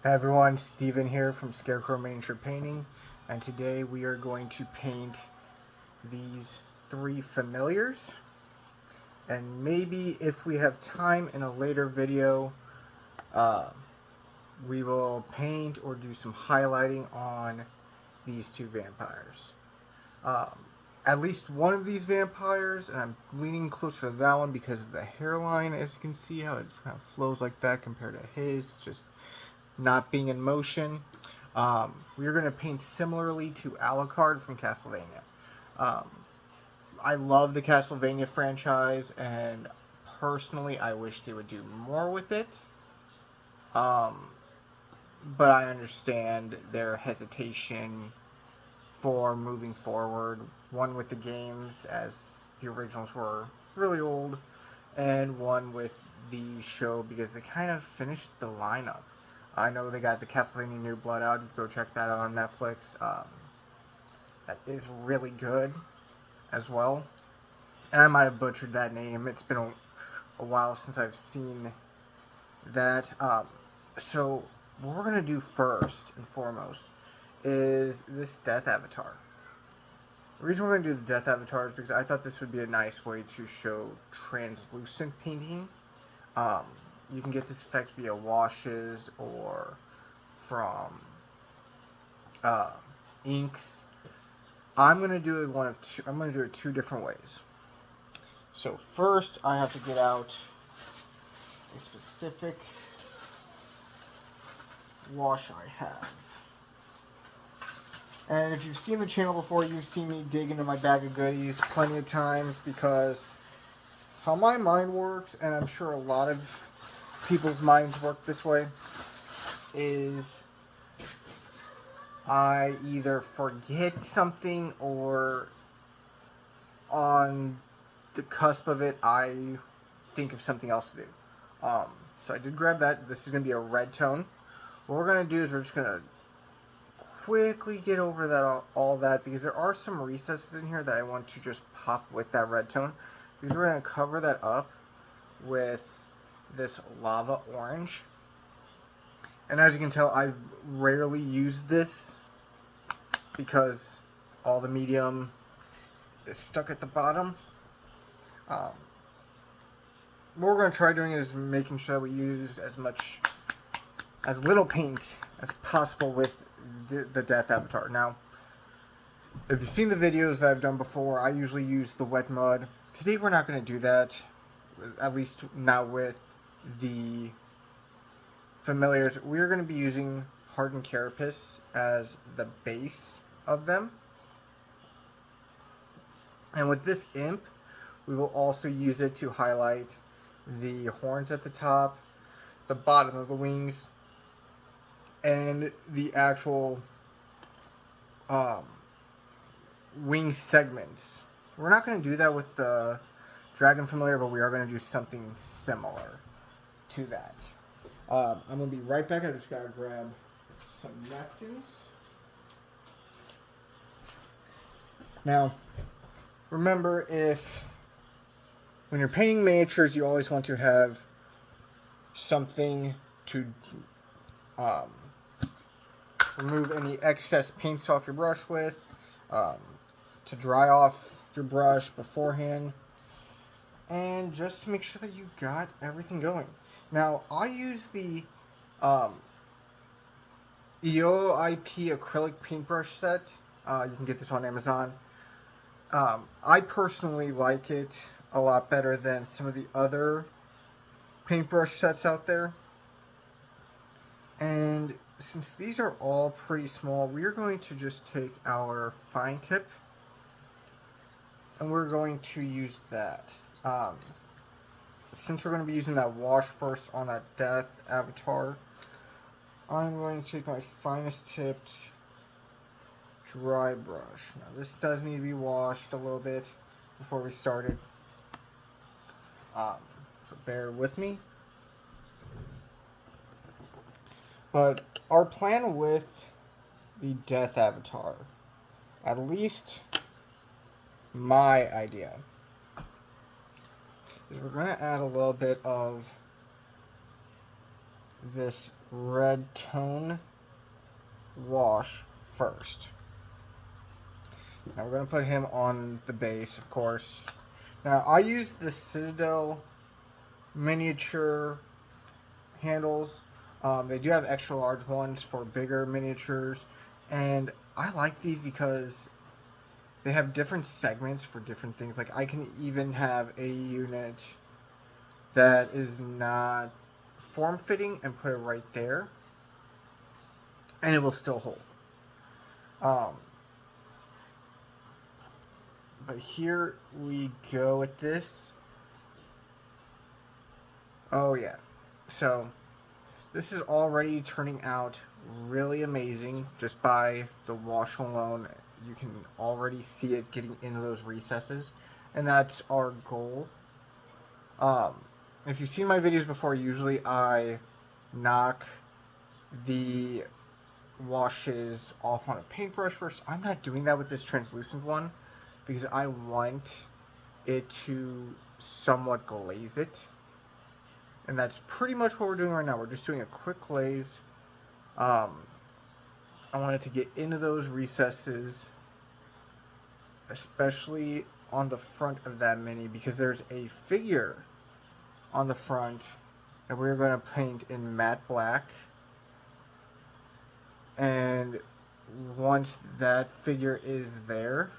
Hey everyone, Steven here from Scarecrow Miniature Painting, and today we are going to paint these three familiars, and maybe if we have time in a later video, uh, we will paint or do some highlighting on these two vampires. Um, at least one of these vampires, and I'm leaning closer to that one because of the hairline, as you can see how it kind of flows like that compared to his, just not being in motion. We're going to paint similarly to Alucard from Castlevania. Um, I love the Castlevania franchise, and personally, I wish they would do more with it. Um, but I understand their hesitation for moving forward. One with the games, as the originals were really old, and one with the show because they kind of finished the lineup. I know they got the Castlevania New Blood out. Go check that out on Netflix. That is really good as well. And I might have butchered that name. It's been a while since I've seen that. So what we're going to do first and foremost is this Death Avatar. The reason we're going to do the Death Avatar is because I thought this would be a nice way to show translucent painting. You can get this effect via washes or from inks. I'm going to do it I'm going to do it two different ways. So first, I have to get out a specific wash I have. And if you've seen the channel before, you've seen me dig into my bag of goodies plenty of times, because how my mind works, and I'm sure a lot of people's minds work this way, is I either forget something or on the cusp of it, I think of something else to do. So I did grab that. This is going to be a red tone. What we're going to do is we're just going to quickly get over that all that, because there are some recesses in here that I want to just pop with that red tone, because we're going to cover that up with this lava orange. And as you can tell, I've rarely used this because all the medium is stuck at the bottom. What we're going to try doing is making sure that we use as little paint as possible with the Death Avatar. Now, if you've seen the videos that I've done before, I usually use the wet mud. Today we're not going to do that, at least not with the familiars. We're going to be using hardened carapace as the base of them. And with this imp, we will also use it to highlight the horns at the top, the bottom of the wings, and the actual wing segments. We're not going to do that with the dragon familiar, but we are going to do something similar to that. I'm going to be right back. I just got to grab some napkins. Now, remember, when you're painting miniatures, you always want to have something to remove any excess paints off your brush with, to dry off your brush beforehand, and just to make sure that you got everything going. Now, I use the EOIP acrylic paintbrush set. You can get this on Amazon. I personally like it a lot better than some of the other paintbrush sets out there. And since these are all pretty small, we are going to just take our fine tip and we're going to use that. Since we're going to be using that wash first on that Death Avatar, I'm going to take my finest tipped dry brush. Now this does need to be washed a little bit before we started, so bear with me. But our plan with the Death Avatar, at least my idea, is we're going to add a little bit of this red tone wash first. Now we're going to put him on the base, of course. Now I use the Citadel miniature handles. They do have extra large ones for bigger miniatures, and I like these because they have different segments for different things. Like I can even have a unit that is not form-fitting and put it right there, and it will still hold. But here we go with this. Oh yeah, so this is already turning out really amazing just by the wash alone. You can already see it getting into those recesses, and that's our goal. If you've seen my videos before, usually I knock the washes off on a paintbrush first. I'm not doing that with this translucent one because I want it to somewhat glaze it. And that's pretty much what we're doing right now. We're just doing a quick glaze. I want it to get into those recesses, especially on the front of that mini, because there's a figure on the front that we're going to paint in matte black. And once that figure is there,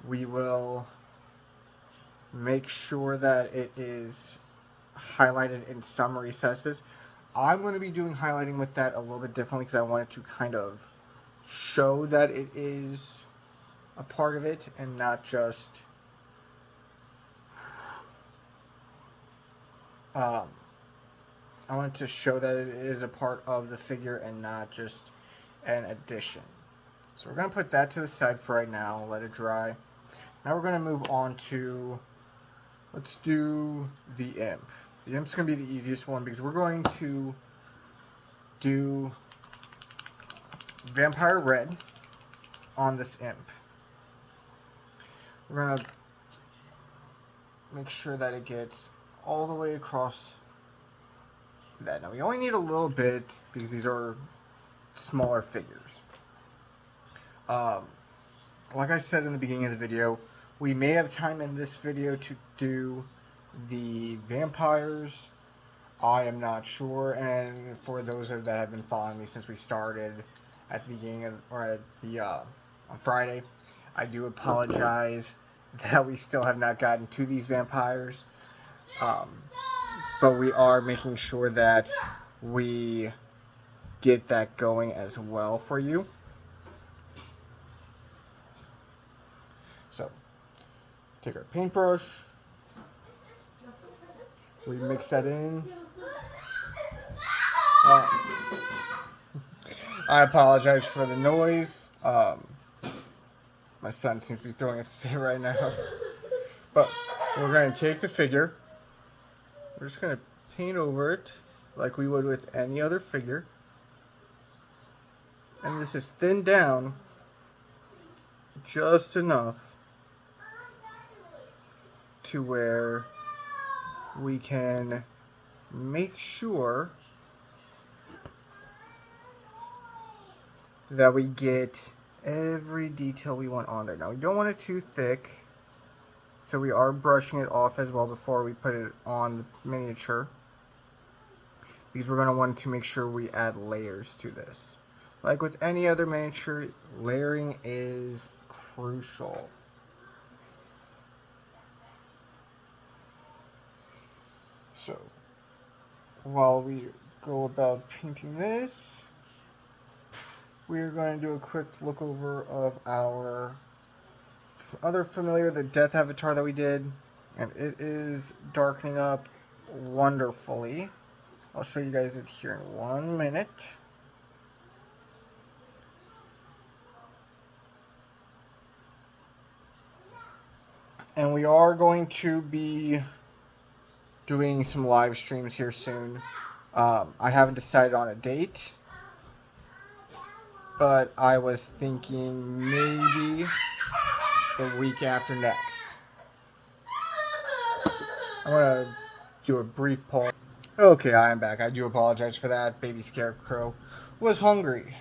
we will make sure that it is highlighted in some recesses. I'm going to be doing highlighting with that a little bit differently because I want it to kind of show that it is a part of it and not just I want to show that it is a part of the figure and not just an addition. So we're going to put that to the side for right now, let it dry. Now we're going to move on to, let's do the imp. The imp's going to be the easiest one because we're going to do vampire red on this imp. We're going to make sure that it gets all the way across that. Now we only need a little bit because these are smaller figures. Like I said in the beginning of the video, we may have time in this video to do the vampires. I am not sure, and for those that have been following me since we started at the beginning of, or at the on Friday, I do apologize that we still have not gotten to these vampires. But we are making sure that we get that going as well for you. So, take our paintbrush, we mix that in. I apologize for the noise. My son seems to be throwing a fit right now. But we're going to take the figure. We're just going to paint over it like we would with any other figure. And this is thinned down just enough to where we can make sure that we get every detail we want on there. Now, we don't want it too thick, so we are brushing it off as well before we put it on the miniature, because we're going to want to make sure we add layers to this. Like with any other miniature, layering is crucial. So, while we go about painting this, we're going to do a quick look over of our other familiar, the Death Avatar that we did, and it is darkening up wonderfully. I'll show you guys it here in 1 minute. And we are going to be doing some live streams here soon. I haven't decided on a date, but I was thinking maybe the week after next. I'm going to do a brief poll. Okay, I am back. I do apologize for that. Baby Scarecrow was hungry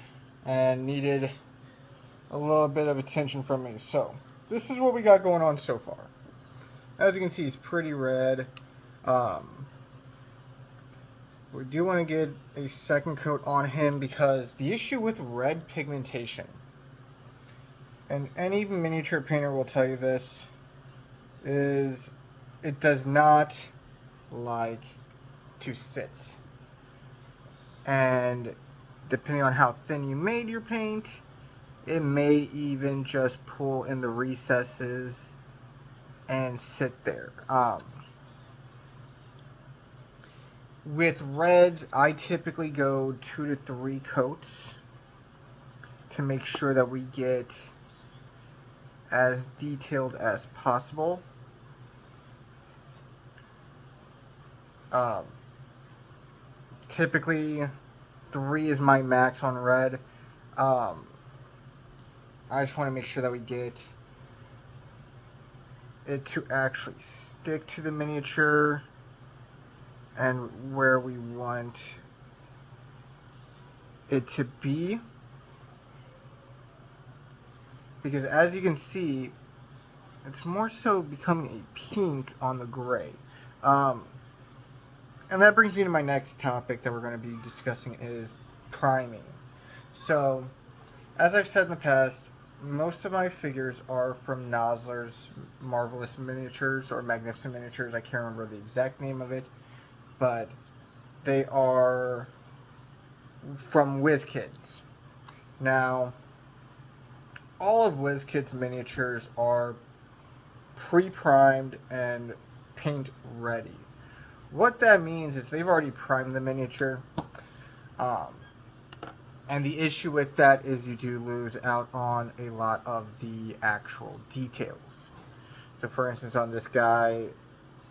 and needed a little bit of attention from me. So, this is what we got going on so far. As you can see, he's pretty red. Um, we do want to get a second coat on him because the issue with red pigmentation, and any miniature painter will tell you this, is it does not like to sit. And depending on how thin you made your paint, it may even just pull in the recesses and sit there. With reds, I typically go 2 to 3 coats to make sure that we get as detailed as possible. Typically, 3 is my max on red. I just want to make sure that we get it to actually stick to the miniature and where we want it to be. Because as you can see, it's more so becoming a pink on the gray. And that brings me to my next topic that we're going to be discussing is priming. So, as I've said in the past, most of my figures are from Nosler's Marvelous Miniatures or Magnificent Miniatures. I can't remember the exact name of it, but they are from WizKids. Now, all of WizKids miniatures are pre-primed and paint ready. What that means is they've already primed the miniature. And the issue with that is you do lose out on a lot of the actual details. So for instance, on this guy,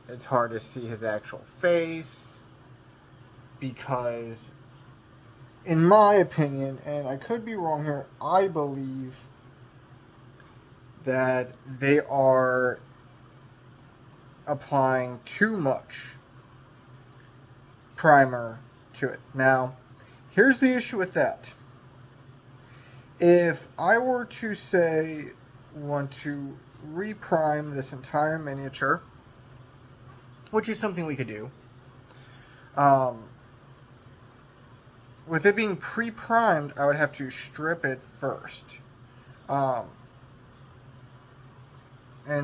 it's hard to see his actual face because, in my opinion, and I could be wrong here, I believe that they are applying too much primer to it. Now, here's the issue with that. If I were to say want to reprime this entire miniature, which is something we could do, with it being pre-primed, I would have to strip it first. And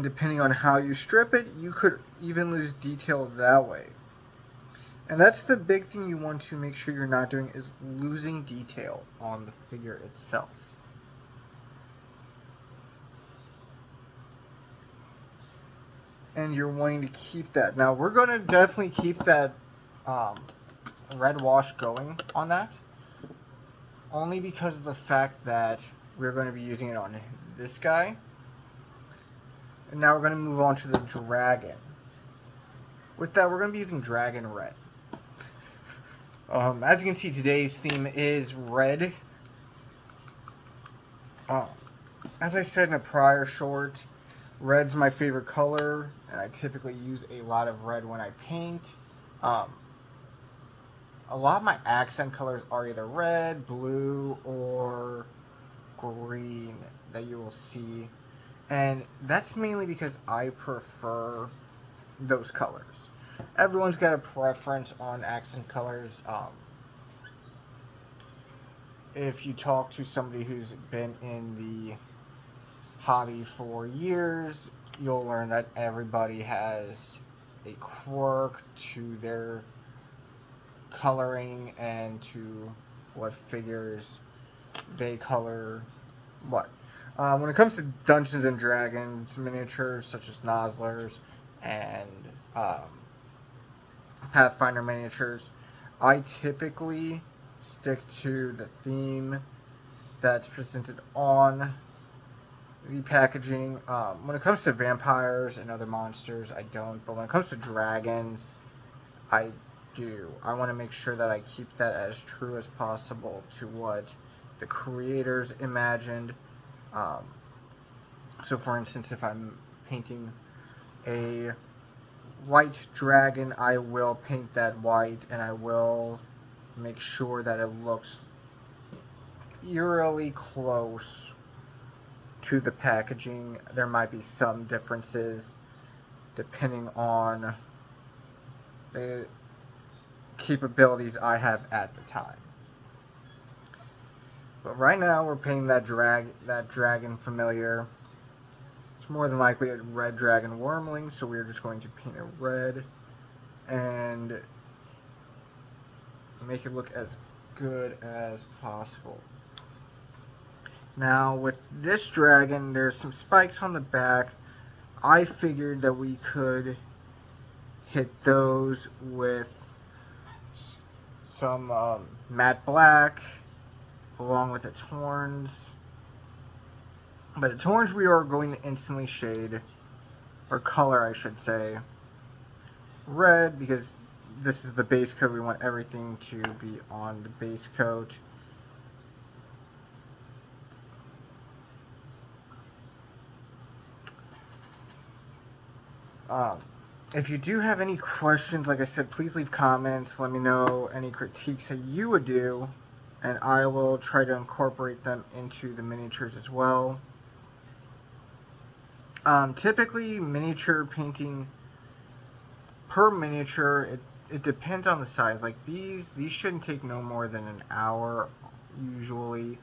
depending on how you strip it, you could even lose detail that way. And that's the big thing you want to make sure you're not doing, is losing detail on the figure itself. And you're wanting to keep that. Now, we're going to definitely keep that red wash going on that. Only because of the fact that we're going to be using it on this guy. And now we're going to move on to the dragon. With that, we're going to be using dragon red. As you can see, today's theme is red. As I said in a prior short, red's my favorite color, and I typically use a lot of red when I paint. A lot of my accent colors are either red, blue, or green that you will see. And that's mainly because I prefer those colors. Everyone's got a preference on accent colors. If you talk to somebody who's been in the hobby for years, you'll learn that everybody has a quirk to their coloring and to what figures they color what. When it comes to Dungeons and Dragons miniatures such as Nosler's and Pathfinder miniatures, I typically stick to the theme that's presented on the packaging. When it comes to vampires and other monsters, I don't. But when it comes to dragons, I do. I want to make sure that I keep that as true as possible to what the creators imagined. So for instance, if I'm painting a white dragon, I will paint that white, and I will make sure that it looks eerily close to the packaging. There might be some differences depending on the capabilities I have at the time. But right now we're painting that dragon familiar. It's more than likely a red dragon wormling, so we're just going to paint it red and make it look as good as possible. Now with this dragon, there's some spikes on the back. I figured that we could hit those with some matte black along with its horns. But its horns we are going to instantly shade, or color I should say, red, because this is the base coat. We want everything to be on the base coat. If you do have any questions, like I said, please leave comments. Let me know any critiques that you would do, and I will try to incorporate them into the miniatures as well. Typically, miniature painting per miniature, it depends on the size. Like these shouldn't take no more than an hour usually.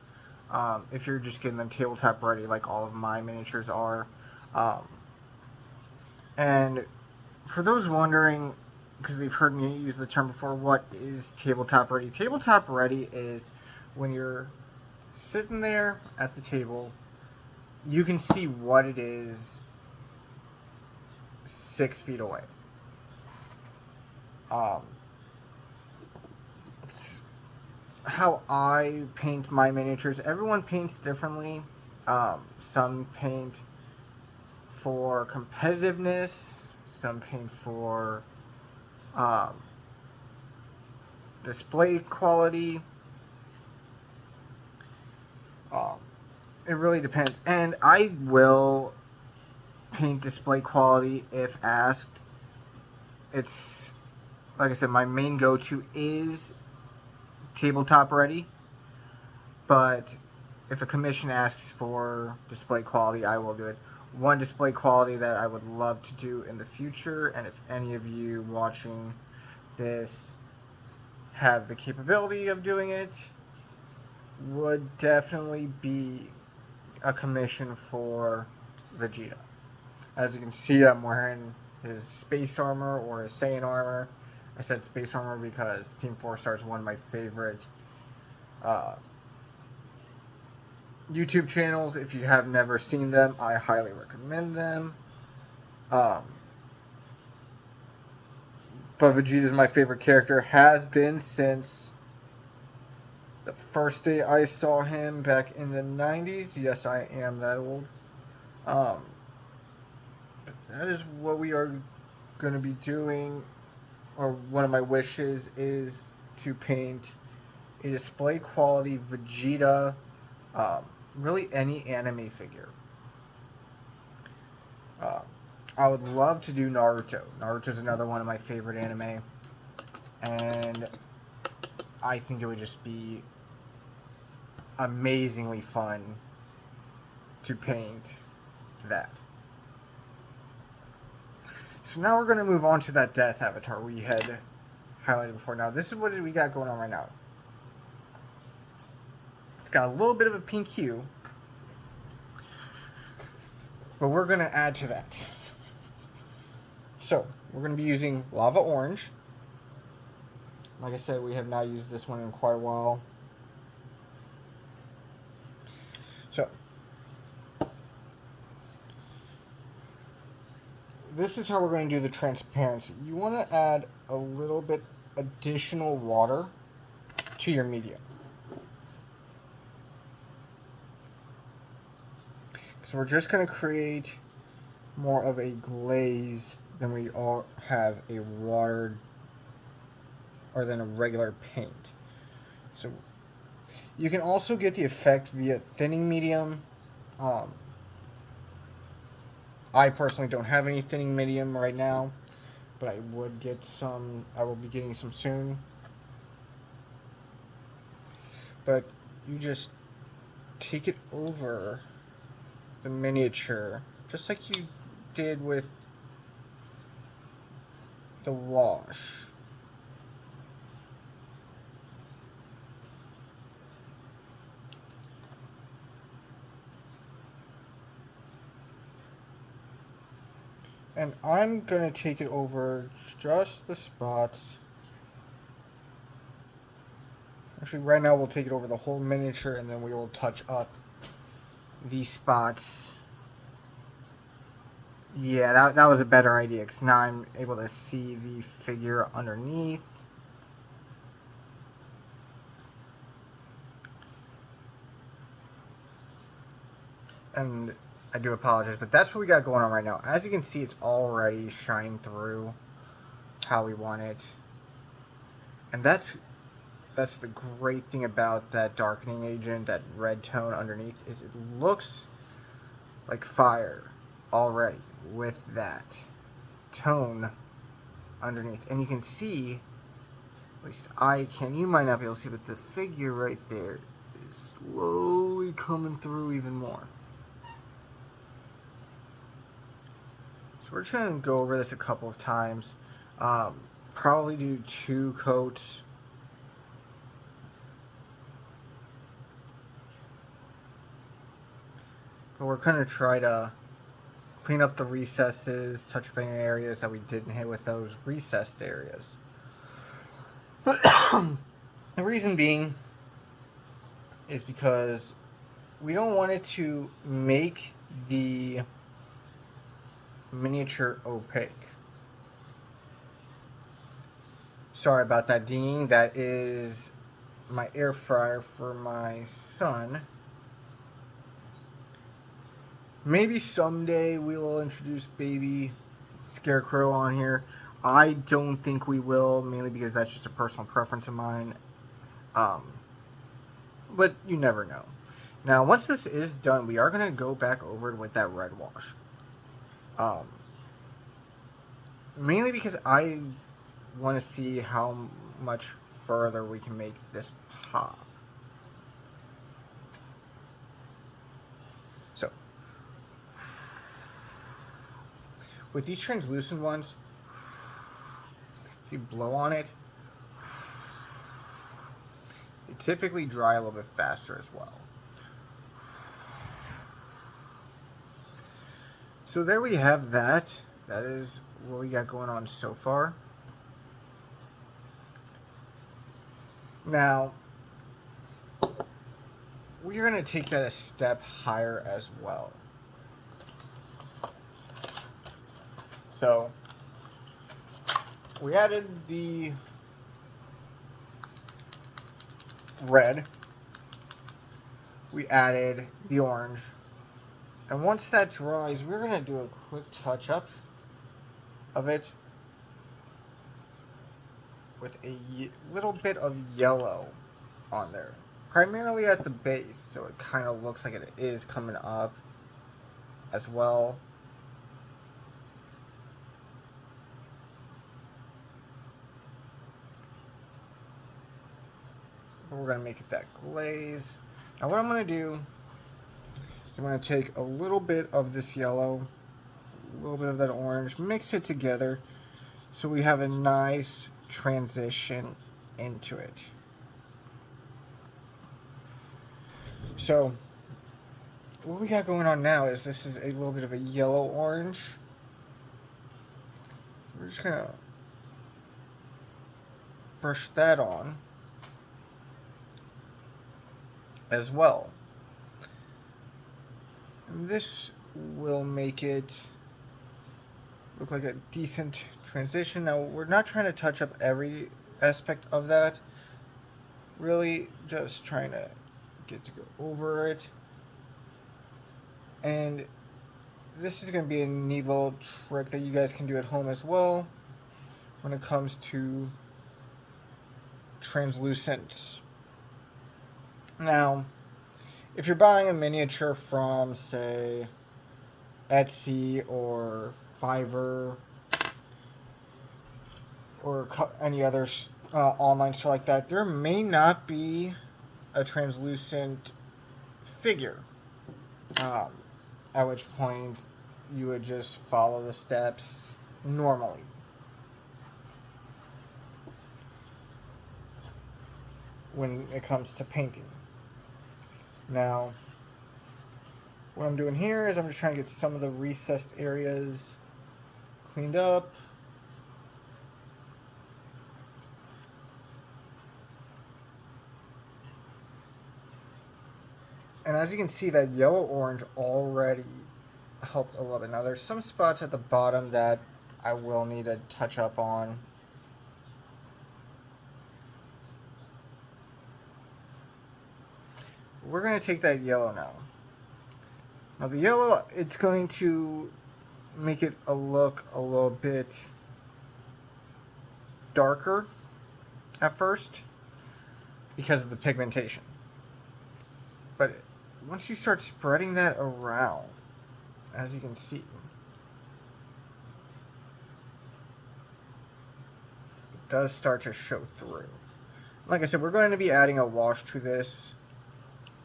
If you're just getting them tabletop ready, like all of my miniatures are. And for those wondering, because they've heard me use the term before, what is tabletop ready? Tabletop ready is when you're sitting there at the table, you can see what it is 6 feet away. It's how I paint my miniatures. Everyone paints differently. Some paint for competitiveness, some paint for display quality. It really depends, and I will paint display quality if asked. It's, like I said, my main go-to is tabletop ready, but if a commission asks for display quality, I will do it. One display quality that I would love to do in the future, and if any of you watching this have the capability of doing it, would definitely be a commission for Vegeta. As you can see, I'm wearing his space armor, or his Saiyan armor. I said space armor because Team 4 Star is one of my favorite YouTube channels. If you have never seen them, I highly recommend them. But Vegeta is my favorite character, has been since the first day I saw him back in the 90s. Yes, I am that old. But that is what we are going to be doing, or one of my wishes is to paint a display quality Vegeta, really any anime figure. I would love to do Naruto. Naruto's another one of my favorite anime, and I think it would just be amazingly fun to paint that. So now we're going to move on to that death avatar we had highlighted before. Now this is what we got going on right now. It's got a little bit of a pink hue, but we're going to add to that. So we're going to be using Lava Orange. Like I said, we have not used this one in quite a while. So this is how we're going to do the transparency. You want to add a little bit additional water to your medium. So we're just going to create more of a glaze than we all have a watered, or than a regular paint. So you can also get the effect via thinning medium. I personally don't have any thinning medium right now, but I would get some. I will be getting some soon. But you just take it over the miniature, just like you did with the wash. And I'm going to take it over just the spots. Actually, right now we'll take it over the whole miniature, and then we will touch up these spots. Yeah, that was a better idea, because now I'm able to see the figure underneath. And I do apologize, but that's what we got going on right now. As you can see, it's already shining through how we want it. And that's the great thing about that darkening agent, that red tone underneath, is it looks like fire already with that tone underneath. And you can see, at least I can, you might not be able to see, but the figure right there is slowly coming through even more. So we're just going to go over this a couple of times. Probably do 2 coats. But we're going to try to clean up the recesses, touch up any areas that we didn't hit with those recessed areas. The reason being is because we don't want it to make the miniature opaque. Sorry about that dinging. That is my air fryer for my son. Maybe someday we will introduce baby Scarecrow on here. I don't think we will, mainly because that's just a personal preference of mine. But you never know. Now, once this is done, we are going to go back over it with that red wash. Mainly because I want to see how much further we can make this pop. So, with these translucent ones, if you blow on it, they typically dry a little bit faster as well. So there we have that. That is what we got going on so far. Now, we're going to take that a step higher as well. So, we added the red, we added the orange, and once that dries, we're going to do a quick touch up of it with a little bit of yellow on there, primarily at the base, so it kind of looks like it is coming up as well. We're going to make it that glaze. Now what I'm going to do is I'm going to take a little bit of this yellow, a little bit of that orange, mix it together so we have a nice transition into it. So what we got going on now is this is a little bit of a yellow orange. We're just going to brush that on as well. And this will make it look like a decent transition. Now, we're not trying to touch up every aspect of that. Really just trying to get to go over it. And this is going to be a neat little trick that you guys can do at home as well when it comes to translucence. Now, if you're buying a miniature from, say, Etsy or Fiverr, or any other online store like that, there may not be a translucent figure. Um, at which point you would just follow the steps normally. When it comes to painting. Now, what I'm doing here is I'm just trying to get some of the recessed areas cleaned up. And as you can see, that yellow-orange already helped a little bit. Now, there's some spots at the bottom that I will need to touch up on. We're going to take that yellow now. Now, the yellow, it's going to make it look a little bit darker at first because of the pigmentation. But once you start spreading that around, as you can see, it does start to show through. Like I said, we're going to be adding a wash to this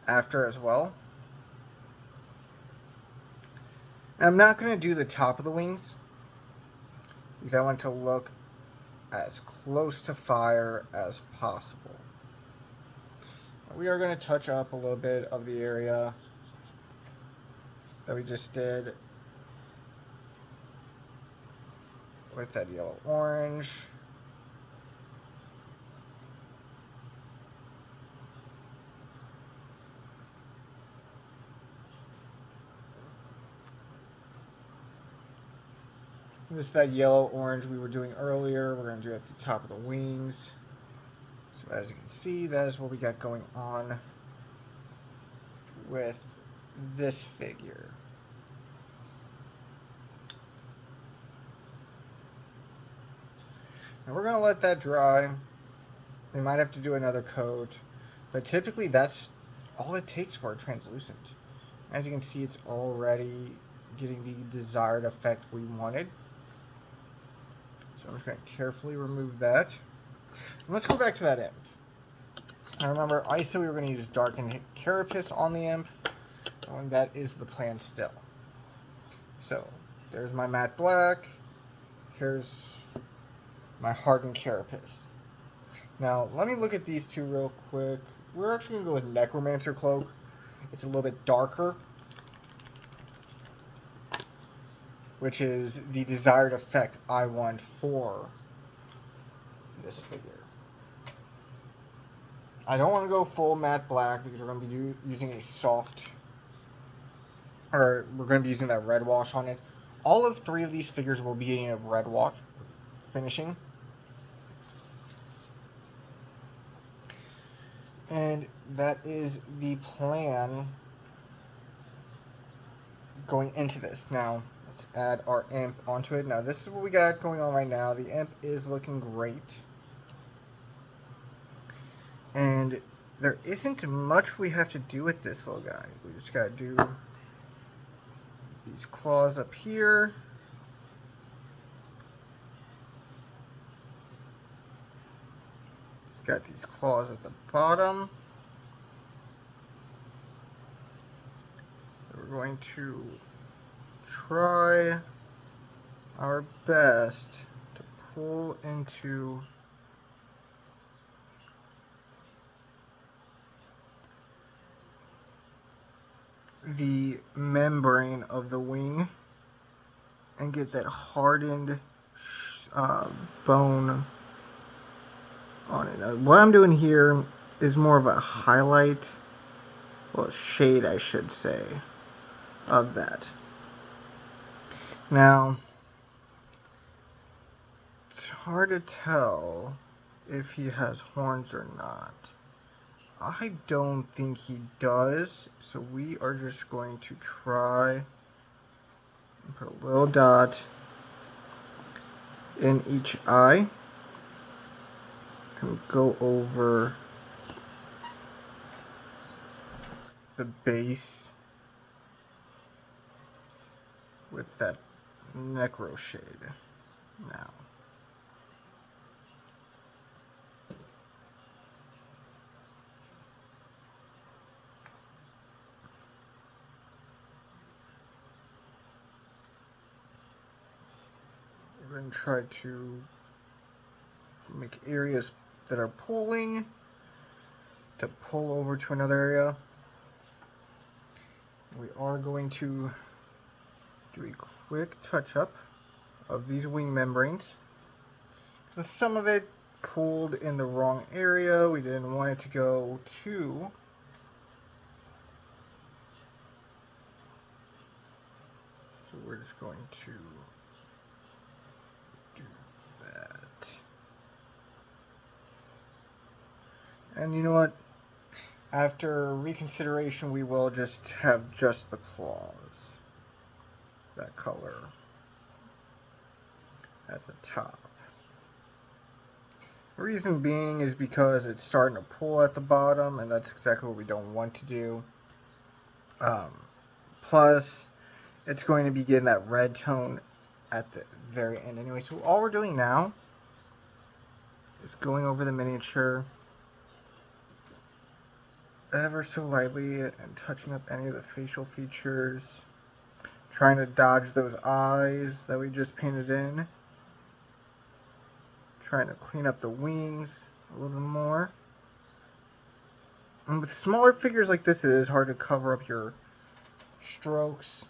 after as well. And I'm not going to do the top of the wings because I want to look as close to fire as possible. We are going to touch up a little bit of the area that we just did with that yellow-orange. This is that yellow-orange we were doing earlier. We're going to do it at the top of the wings. So as you can see, that is what we got going on with this figure. Now we're going to let that dry. We might have to do another coat, but typically that's all it takes for a translucent. As you can see, it's already getting the desired effect we wanted. So I'm just going to carefully remove that. And let's go back to that imp. Now remember, I said we were going to use darkened carapace on the imp, and that is the plan still. So there's my matte black. Here's my hardened carapace. Now let me look at these two real quick. We're actually going to go with Necromancer Cloak. It's a little bit darker, which is the desired effect I want for this figure. I don't want to go full matte black because we're going to be using a soft, or we're going to be using that red wash on it. All of three of these figures will be getting a red wash finishing. And that is the plan going into this. Now, let's add our imp onto it. Now, this is what we got going on right now. The imp is looking great. And there isn't much we have to do with this little guy. We just got to do these claws up here. It's got these claws at the bottom. We're going to try our best to pull into the membrane of the wing and get that hardened bone on it. Now, what I'm doing here is more of a highlight, well, shade I should say, of that. Now, it's hard to tell if he has horns or not. I don't think he does, so we are just going to try and put a little dot in each eye and go over the base with that necro shade now. We're going to try to make areas that are pulling to pull over to another area. We are going to do a quick touch-up of these wing membranes. So some of it pulled in the wrong area. We didn't want it to go to. So we're just going to do that. And you know what? After reconsideration, we will just have just the claws. That color at the top. The reason being is because it's starting to pull at the bottom, and that's exactly what we don't want to do. Plus, it's going to be getting that red tone at the very end anyway. So all we're doing now is going over the miniature ever so lightly and touching up any of the facial features. Trying to dodge those eyes that we just painted in. Trying to clean up the wings a little bit more. And with smaller figures like this, it is hard to cover up your strokes.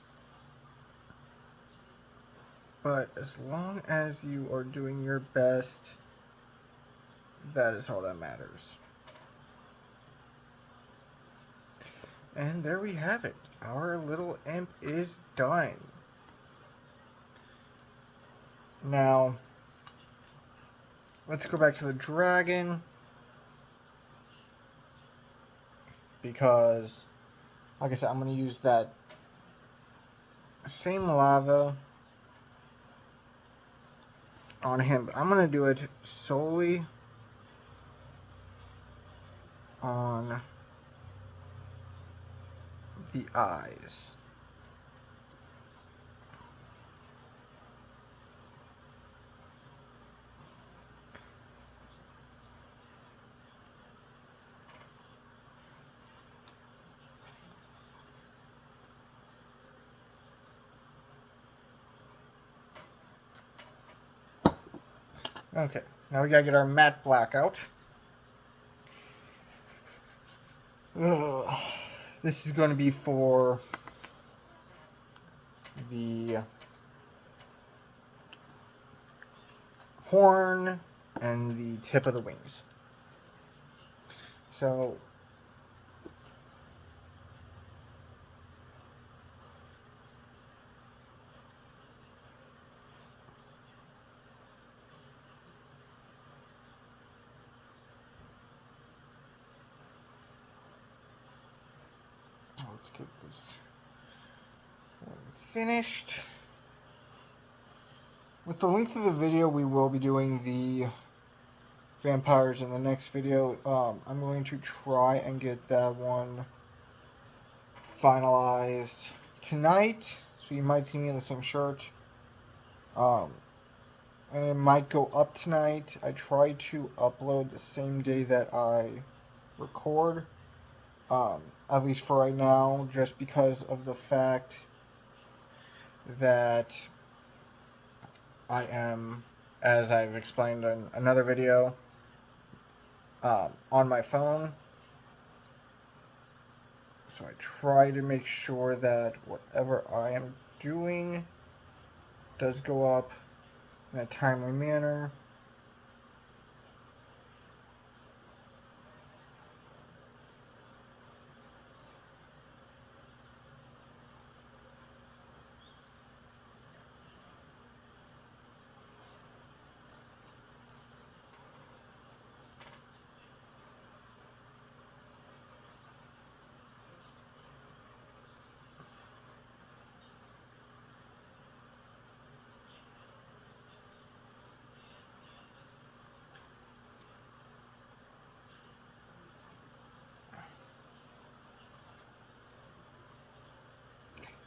But as long as you are doing your best, that is all that matters. And there we have it. Our little imp is done. Now, let's go back to the dragon. Because, like I said, I'm going to use that same lava on him. But I'm going to do it solely on the eyes. Okay, now we gotta get our matte black out. This is going to be for the horn and the tip of the wings. So let's get this one finished. With the length of the video, we will be doing the vampires in the next video. I'm going to try and get that one finalized tonight, so you might see me in the same shirt. And it might go up tonight. I try to upload the same day that I record. At least for right now, just because of the fact that I am, as I've explained in another video, on my phone. So I try to make sure that whatever I am doing does go up in a timely manner.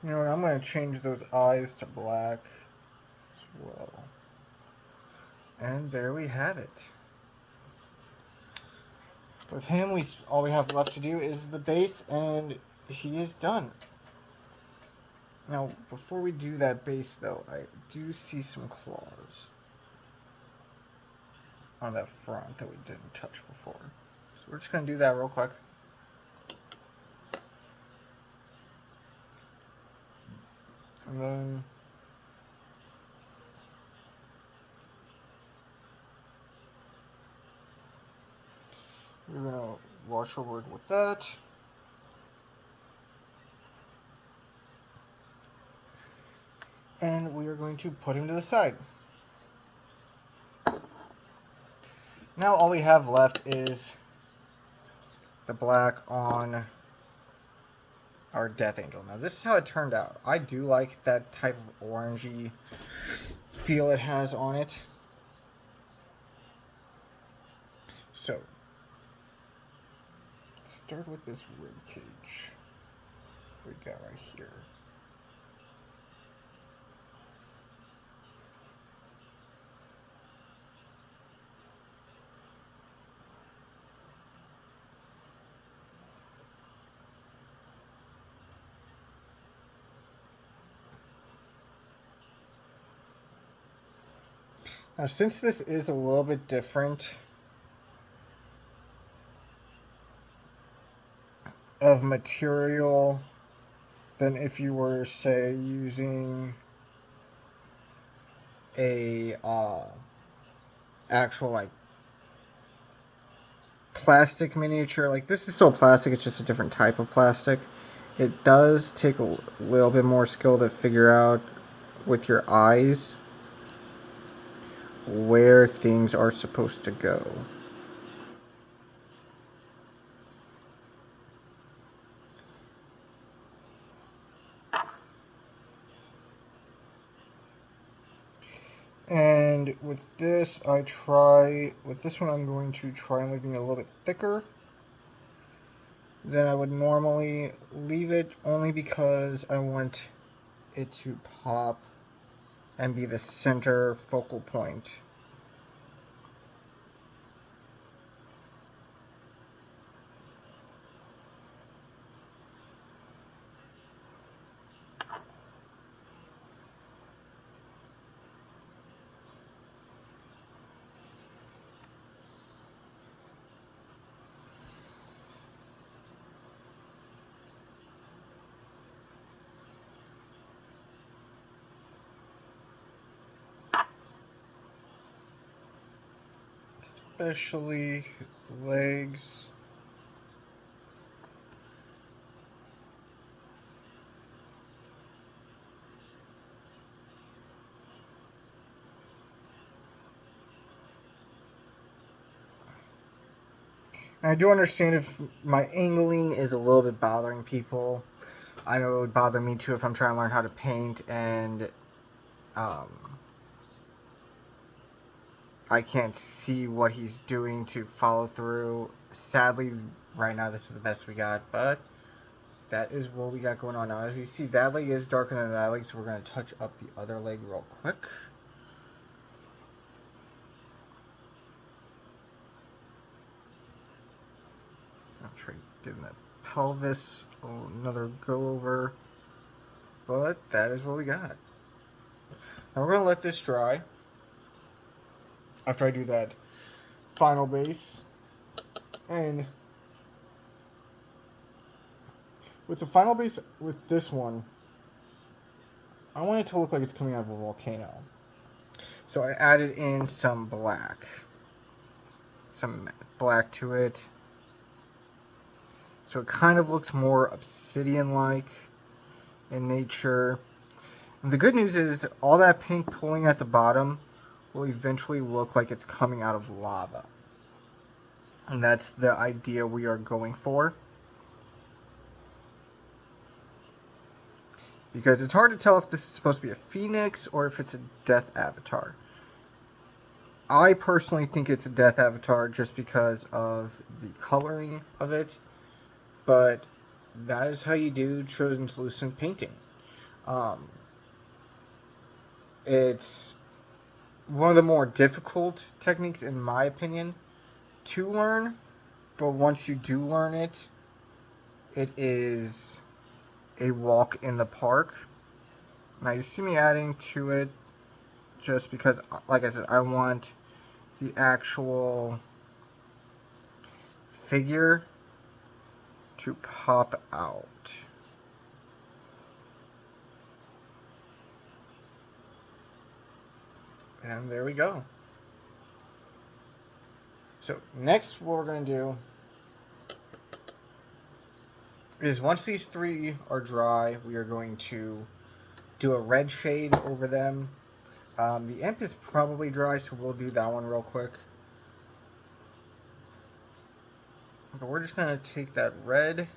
You know what, I'm going to change those eyes to black as well. And there we have it. With him, all we have left to do is the base, and he is done. Now, before we do that base, though, I do see some claws on that front that we didn't touch before. So we're just going to do that real quick. And then we're going to wash over it with that. And we are going to put him to the side. Now all we have left is the black on our Death Angel. Now this is how it turned out. I do like that type of orangey feel it has on it. So, let's start with this rib cage we got right here. Now, since this is a little bit different of material than if you were, say, using a actual like plastic miniature, like this is still plastic, it's just a different type of plastic. It does take a little bit more skill to figure out with your eyes where things are supposed to go. And with this one I'm going to try leaving it a little bit thicker than I would normally leave it, only because I want it to pop and be the center focal point. Especially his legs. And I do understand if my angling is a little bit bothering people. I know it would bother me too if I'm trying to learn how to paint and I can't see what he's doing to follow through. Sadly, right now this is the best we got, but that is what we got going on now. As you see, that leg is darker than that leg, so we're going to touch up the other leg real quick. I'll try giving that pelvis another go over, but that is what we got. Now we're going to let this dry after I do that final base. And with the final base, with this one, I want it to look like it's coming out of a volcano. So I added in some black to it. So it kind of looks more obsidian-like in nature. And the good news is all that paint pooling at the bottom will eventually look like it's coming out of lava. And that's the idea we are going for. Because it's hard to tell if this is supposed to be a phoenix or if it's a death avatar. I personally think it's a death avatar just because of the coloring of it. But that is how you do translucent painting. It's one of the more difficult techniques, in my opinion, to learn. But once you do learn it, it is a walk in the park. Now you see me adding to it just because, like I said, I want the actual figure to pop out. And there we go. So next what we're going to do is once these three are dry, we are going to do a red shade over them. The imp is probably dry, so we'll do that one real quick. But we're just going to take that red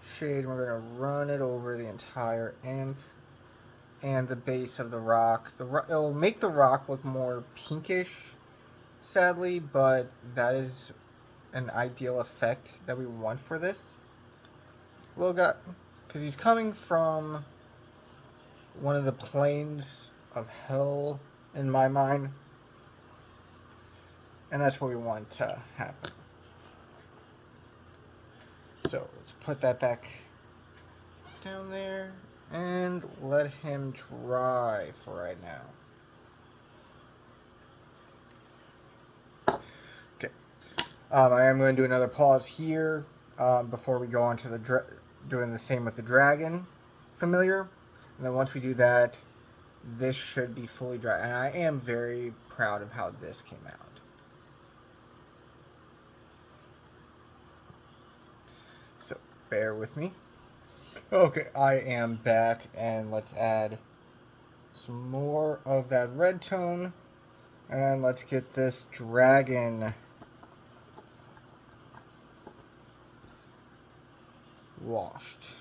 shade and we're going to run it over the entire imp and the base of the rock. It'll make the rock look more pinkish, sadly, but that is an ideal effect that we want for this little guy, because he's coming from one of the planes of hell in my mind, and that's what we want to happen. So let's put that back down there and let him dry for right now. Okay, I am going to do another pause here before we go on to doing the same with the dragon familiar, and then once we do that, this should be fully dry, and I am very proud of how this came out. So bear with me. Okay, I am back, and let's add some more of that red tone, and let's get this dragon washed.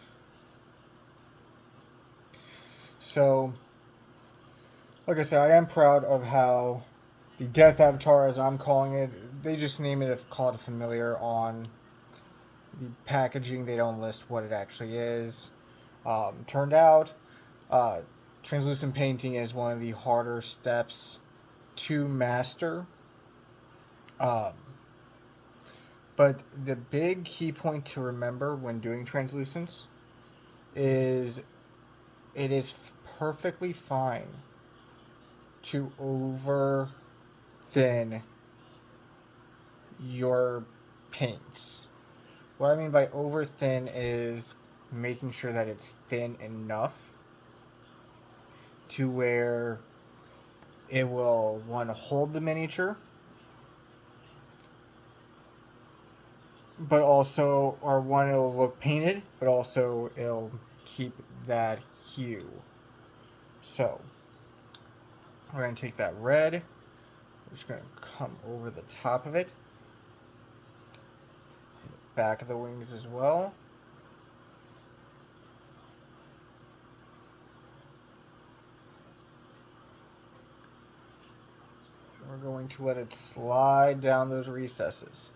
So, like I said, I am proud of how the Death Avatar, as I'm calling it, they just name it, call it a familiar on the packaging. They don't list what it actually is. Turned out, translucent painting is one of the harder steps to master. But the big key point to remember when doing translucence is it is perfectly fine to over thin your paints. What I mean by over thin is making sure that it's thin enough to where it will want to hold the miniature, but also, or one, it'll look painted, but also it'll keep that hue. So we're going to take that red, we're just going to come over the top of it, back of the wings as well. We're going to let it slide down those recesses.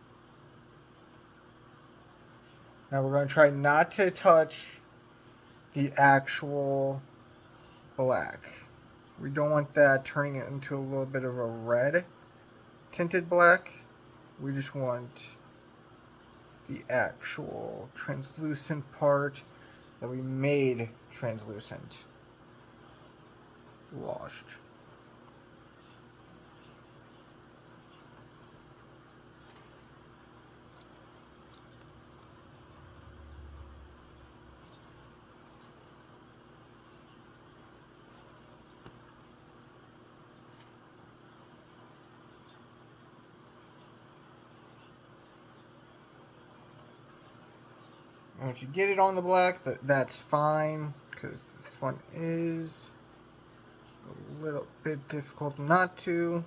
Now we're going to try not to touch the actual black. We don't want that turning it into a little bit of a red tinted black. We just want the actual translucent part that we made translucent washed. And if you get it on the black, that's fine, because this one is a little bit difficult not to.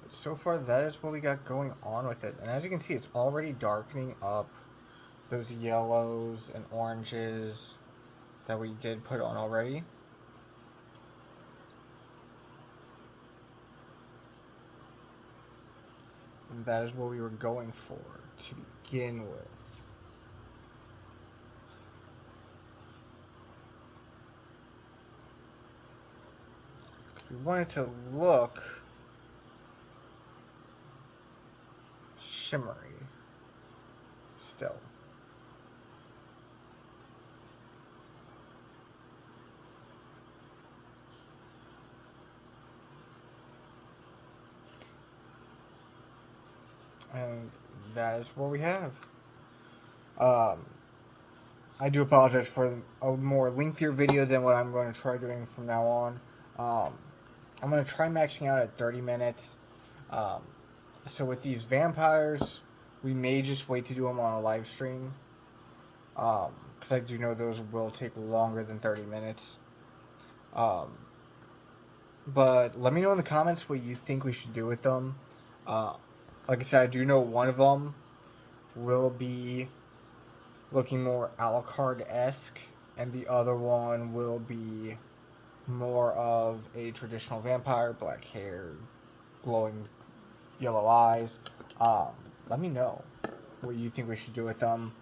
But so far, that is what we got going on with it. And as you can see, it's already darkening up those yellows and oranges that we did put on already. And that is what we were going for to begin with. We want it to look shimmery still. And that is what we have. I do apologize for a more lengthier video than what I'm going to try doing from now on. I'm going to try maxing out at 30 minutes. So with these vampires, we may just wait to do them on a live stream. Because I do know those will take longer than 30 minutes. But let me know in the comments what you think we should do with them. Like I said, I do know one of them will be looking more Alucard-esque, and the other one will be more of a traditional vampire, black hair, glowing yellow eyes. Let me know what you think we should do with them.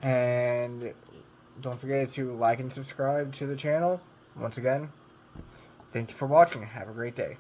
And don't forget to like and subscribe to the channel. Once again, thank you for watching. Have a great day.